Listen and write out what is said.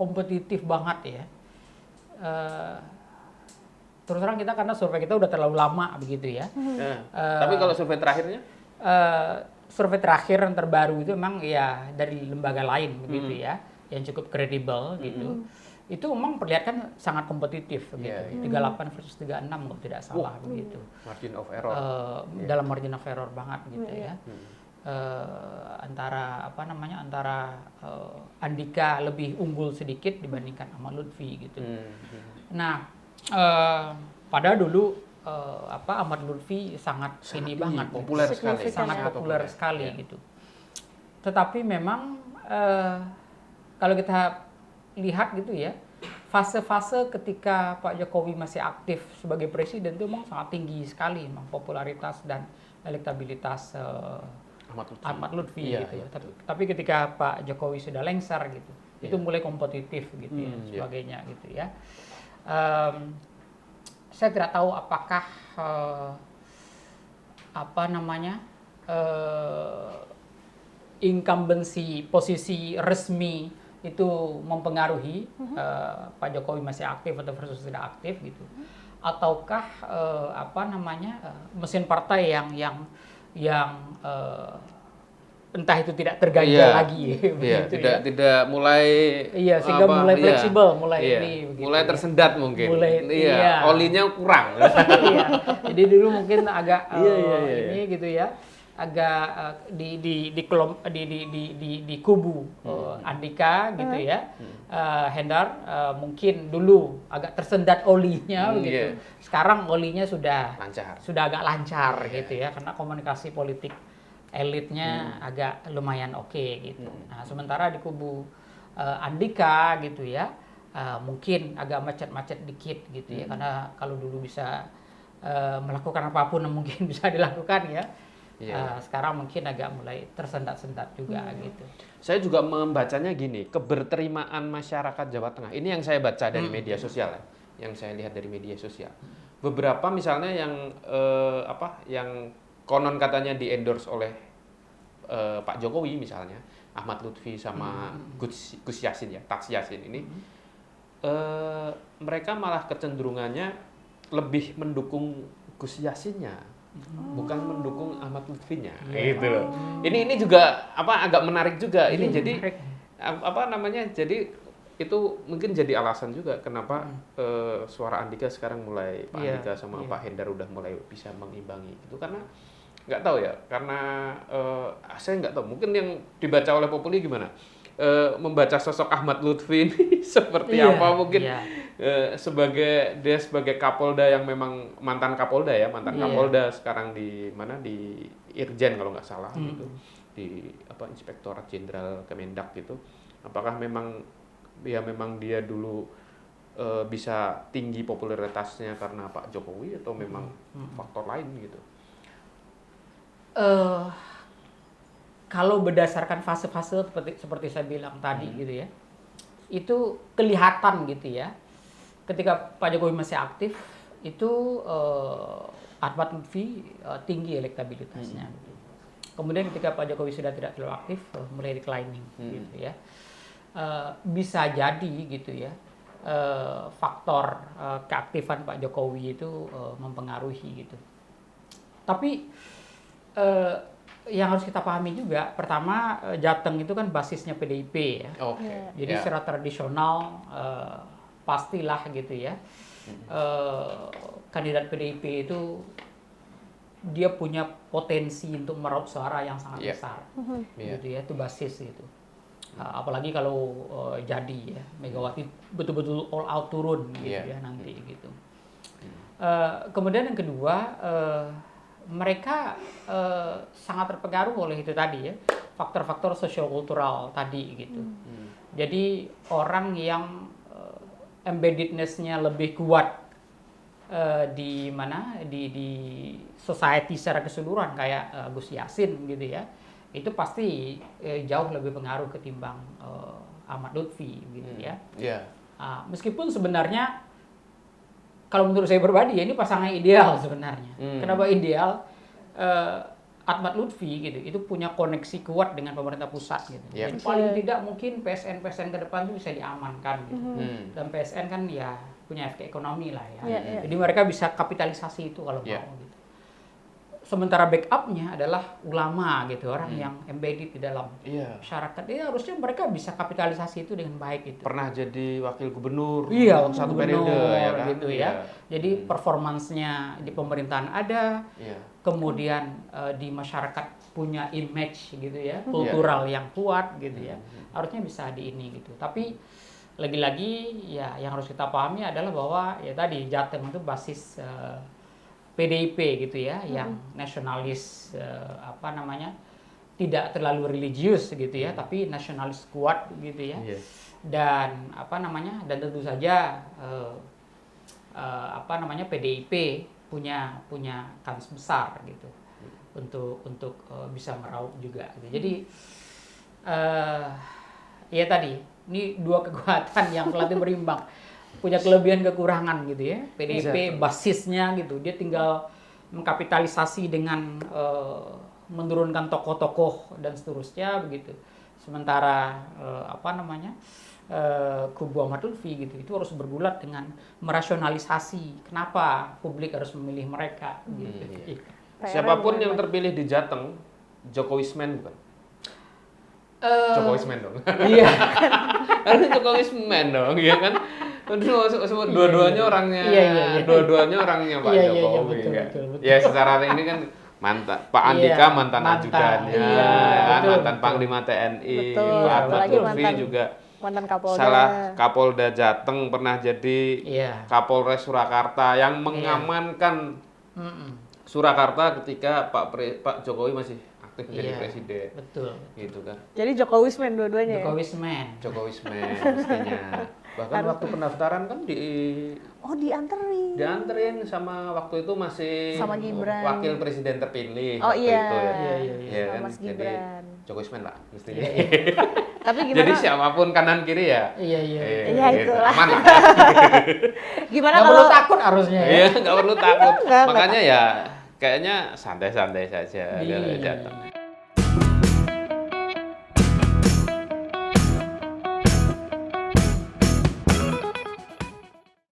kompetitif banget ya. Terus terang kita karena survei kita udah terlalu lama begitu ya. Tapi kalau survei terakhirnya? Survei terakhir yang terbaru itu memang ya dari lembaga lain begitu ya, yang cukup kredibel gitu. Itu memang perlihatkan sangat kompetitif begitu. 38 versus 36 kalau tidak salah begitu. Margin of error. Dalam margin of error banget gitu ya. Antara Andika lebih unggul sedikit dibandingkan Ahmad Lutfi gitu. Nah, padahal dulu Ahmad Lutfi sangat populer sekali, sangat populer sekali gitu. Tetapi memang kalau kita lihat gitu ya, fase-fase ketika Pak Jokowi masih aktif sebagai presiden itu memang sangat tinggi sekali, memang popularitas dan elektabilitas Ahmad Lutfi gitu ya. Tapi ketika Pak Jokowi sudah lengser gitu, itu mulai kompetitif gitu ya, sebagainya gitu ya. Saya tidak tahu apakah incumbency posisi resmi itu mempengaruhi Pak Jokowi masih aktif atau versus tidak aktif gitu, ataukah mesin partai yang entah itu tidak terganjal lagi tidak mulai sehingga mulai fleksibel mulai tersendat mungkin olinya kurang jadi dulu mungkin agak ini gitu ya, agak di kubu Andika gitu ya, Hendar mungkin dulu agak tersendat olinya begitu. Sekarang olinya sudah agak lancar gitu ya, karena komunikasi politik elitnya agak lumayan oke gitu. Nah, sementara di kubu Andika gitu ya, mungkin agak macet-macet dikit gitu ya, karena kalau dulu bisa melakukan apapun yang mungkin bisa dilakukan ya. Sekarang mungkin agak mulai tersendat-sendat juga gitu. Saya juga membacanya gini, keberterimaan masyarakat Jawa Tengah. Ini yang saya baca dari media sosial ya, yang saya lihat dari media sosial. Beberapa misalnya yang konon katanya di-endorse oleh Pak Jokowi misalnya, Ahmad Lutfi sama Gus Yassin ya, Tats Yassin ini, mereka malah kecenderungannya lebih mendukung Gus Yassinnya, bukan mendukung Ahmad Lutfinya, gitu loh. Ini juga agak menarik juga. Ini jadi jadi itu mungkin jadi alasan juga kenapa suara Andika sekarang mulai Pak Andika sama Pak Hendar udah mulai bisa mengimbangi itu, karena nggak tahu ya, karena saya nggak tahu, mungkin yang dibaca oleh Populi gimana, membaca sosok Ahmad Lutfi ini seperti apa, mungkin sebagai Kapolda yang memang mantan Kapolda Kapolda, sekarang di Irjen kalau nggak salah gitu, di Inspektorat Jenderal Kemendak gitu. Apakah memang dia dulu bisa tinggi popularitasnya karena Pak Jokowi, atau memang faktor lain gitu? Kalau berdasarkan fase-fase seperti saya bilang tadi gitu ya, itu kelihatan gitu ya, ketika Pak Jokowi masih aktif itu Ahmad Lutfi tinggi elektabilitasnya. Gitu. Kemudian ketika Pak Jokowi sudah tidak terlalu aktif, mulai declining gitu ya. Bisa jadi gitu ya, faktor keaktifan Pak Jokowi itu mempengaruhi gitu. Tapi yang harus kita pahami juga, pertama Jateng itu kan basisnya PDIP ya. Jadi secara tradisional pastilah gitu ya, kandidat PDIP itu dia punya potensi untuk meraup suara yang sangat besar, gitu ya, itu basis gitu. Apalagi kalau jadi ya Megawati betul-betul all out turun gitu ya nanti gitu. Kemudian yang kedua, mereka sangat terpengaruh oleh itu tadi ya, faktor-faktor sosiokultural tadi gitu. Jadi orang yang embeddedness-nya lebih kuat di society secara keseluruhan kayak Gus Yassin gitu ya, itu pasti jauh lebih pengaruh ketimbang Ahmad Lutfi gitu ya. Meskipun sebenarnya kalau menurut saya pribadi ya, ini pasangan ideal sebenarnya. Kenapa ideal? Ahmad Lutfi gitu, itu punya koneksi kuat dengan pemerintah pusat gitu. Yep. Jadi paling tidak mungkin PSN ke depan itu bisa diamankan gitu. Dan PSN kan ya punya efek ekonomi lah ya. Jadi mereka bisa kapitalisasi itu kalau mau gitu. Sementara backupnya adalah ulama gitu, orang yang embedded di dalam masyarakat. Ini harusnya mereka bisa kapitalisasi itu dengan baik gitu. Pernah jadi wakil gubernur satu periode ya kan? gitu ya. Jadi performansnya di pemerintahan ada, kemudian di masyarakat punya image gitu ya, kultural yang kuat gitu ya. Harusnya bisa di ini gitu. Tapi lagi-lagi ya yang harus kita pahami adalah bahwa ya tadi Jateng itu basis PDIP gitu ya, yang nasionalis tidak terlalu religius gitu ya, tapi nasionalis kuat gitu ya. Dan dan tentu saja PDIP punya kans besar gitu untuk bisa meraup juga gitu. Jadi ya tadi ini dua kekuatan yang relatif berimbang, punya kelebihan kekurangan gitu ya. PDIP basisnya gitu, dia tinggal mengkapitalisasi dengan menurunkan tokoh-tokoh dan seterusnya begitu. Sementara kubu Ahmad Lutfi gitu, itu harus bergulat dengan merasionalisasi kenapa publik harus memilih mereka gitu. Siapapun yang terpilih di Jateng, Jokowismen bukan? Jokowismen dong. Iya. Harus Jokowismen dong, ya kan? Dua-duanya orangnya, dua-duanya orangnya Pak Jokowi. Betul. Ya secara ini kan Pak Andika mantan ajudannya, mantan Panglima TNI, Pak Ahmad Lutfi juga mantan Kapolda. Salah Kapolda Jateng, pernah jadi Kapolres Surakarta yang mengamankan Surakarta ketika Pak Jokowi masih aktif menjadi presiden. Betul. Gitu kan. Jadi Jokowismen dua-duanya. Jokowismen mestinya. Bahkan waktu pendaftaran kan dianterin sama waktu itu masih sama Gibran. Wakil presiden terpilih waktu itu ya. Iya kan? Mas Jadi Jokowismen lah mestinya. Tapi gimana? Jadi siapapun kanan kiri ya. Iya itulah. Aman lah. Gimana nggak kalau perlu takut harusnya ya. Iya, nggak perlu takut. Makanya ya kayaknya santai-santai saja kalau Jateng.